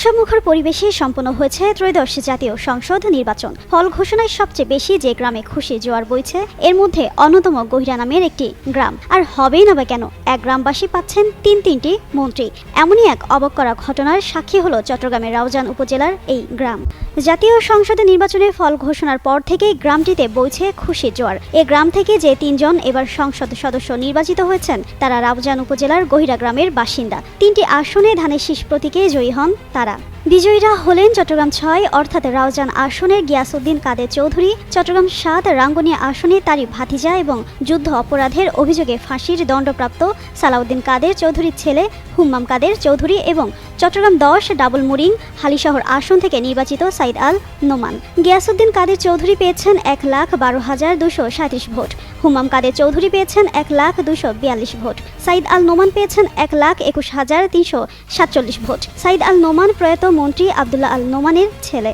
উৎসবমুখর পরিবেশে সম্পন্ন হয়েছে ত্রয়োদশ জাতীয় সংসদ নির্বাচন। ফল ঘোষণায় সবচেয়ে বেশি যে গ্রামে খুশি জোয়ার বইছে এর মধ্যে অন্যতম গহিরা নামের একটি গ্রাম। আর হবেই না বা কেন, এক গ্রামবাসী পাচ্ছেন তিনটি মন্ত্রী। এমনই এক অবাক করা ঘটনার সাক্ষী হলো চট্টগ্রামের রাউজান উপজেলার এই গ্রাম। জাতীয় সংসদ নির্বাচনের ফল ঘোষণার পর থেকেই গ্রামটিতে বইছে খুশি জোয়ার। এ গ্রাম থেকে যে তিনজন এবার সংসদ সদস্য নির্বাচিত হয়েছেন তারা রাউজান উপজেলার গহিরা গ্রামের বাসিন্দা। 3টি আসনে ধানের শীষ প্রতীকে জয়ী হন তারা। বিজয়ীরা হলেন চট্টগ্রাম 6 অর্থাৎ রাউজান আসনের গিয়াসউদ্দিন কাদের চৌধুরী, চট্টগ্রাম 7 রাঙ্গুনিয়া আসনে তারই ভাতিজা এবং যুদ্ধ অপরাধের অভিযোগে ফাঁসির দণ্ডপ্রাপ্ত সালাউদ্দিন কাদের চৌধুরীর ছেলে হুম্মাম কাদের চৌধুরী এবং চট্টগ্রাম 10 ডাবল মুরিং হালিশহর আসন থেকে নির্বাচিত সাইদ আল নোমান। গিয়াসউদ্দিন কাদের চৌধুরী পেয়েছেন 1,12,237 ভোট, হুম্মাম কাদের চৌধুরী পেয়েছেন 1,242 ভোট, সাইদ আল নোমান পেয়েছেন 1,21,347 ভোট। সাইদ আল নোমান প্রয়াত মন্ত্রী আব্দুল্লাহ আল নোমানের ছেলে।